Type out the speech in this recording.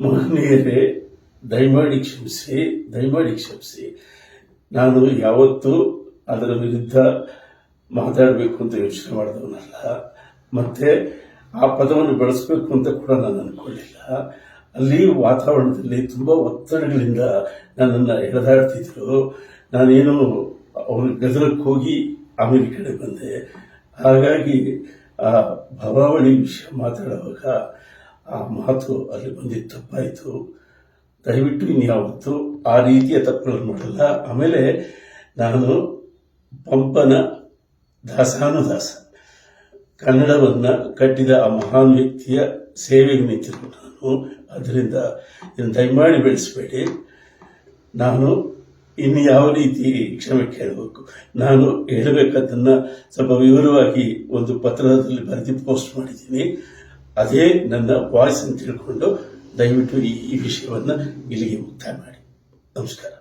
ಮಹನೀಯರೇ, ದಯಮಾಡಿ ಕ್ಷಮಿಸಿ. ನಾನು ಯಾವತ್ತೂ ಅದರ ವಿರುದ್ಧ ಮಾತಾಡಬೇಕು ಅಂತ ಯೋಚನೆ ಮಾಡಿದವನಲ್ಲ, ಮತ್ತೆ ಆ ಪದವನ್ನು ಬಳಸಬೇಕು ಅಂತ ಕೂಡ ನಾನು ಅನ್ಕೊಳ್ಳಿಲ್ಲ. ಅಲ್ಲಿ ವಾತಾವರಣದಲ್ಲಿ ತುಂಬ ಒತ್ತಡಗಳಿಂದ ನನ್ನನ್ನು ಎಳೆದಾಡ್ತಿದ್ರು. ನಾನೇನು ಅವ್ರ ಗದರಕ್ಕೆ ಹೋಗಿ ಆಮೇಲೆ ಈ ಕಡೆ ಬಂದೆ. ಹಾಗಾಗಿ ಆ ಭವಾವಳಿ ವಿಷಯ ಮಾತಾಡುವಾಗ ಆ ಮಾತು ಅಲ್ಲಿ ಬಂದಿದ್ದು ತಪ್ಪಾಯಿತು. ದಯವಿಟ್ಟು ಇನ್ಯಾವತ್ತು ಆ ರೀತಿಯ ತಪ್ಪುಗಳನ್ನು ಮಾಡಲ್ಲ. ಆಮೇಲೆ ನಾನು ಪಂಪನ ದಾಸಾನುದಾಸ, ಕನ್ನಡವನ್ನು ಕಟ್ಟಿದ ಆ ಮಹಾನ್ ವ್ಯಕ್ತಿಯ ಸೇವೆಗೆ ನಿಂತಿರುವ ನಾನು. ಅದರಿಂದ ಇದನ್ನು ದಯಮಾಡಿ ಬೆಳೆಸಬೇಡಿ. ನಾನು ಇನ್ನು ಯಾವ ರೀತಿ ಕ್ಷಮೆ ಕೇಳಬೇಕು, ನಾನು ಹೇಳಬೇಕಾದನ್ನು ಸ್ವಲ್ಪ ವಿವರವಾಗಿ ಒಂದು ಪತ್ರದಲ್ಲಿ ಬರೆದು ಪೋಸ್ಟ್ ಮಾಡಿದ್ದೀನಿ. ಅದೇ ನನ್ನ ವಾಯ್ಸ್ ಅಂತ ತಿಳ್ಕೊಂಡು ದಯವಿಟ್ಟು ಈ ವಿಷಯವನ್ನು ಇಲ್ಲಿಗೆ ಮುಕ್ತಾಯ ಮಾಡಿ. ನಮಸ್ಕಾರ.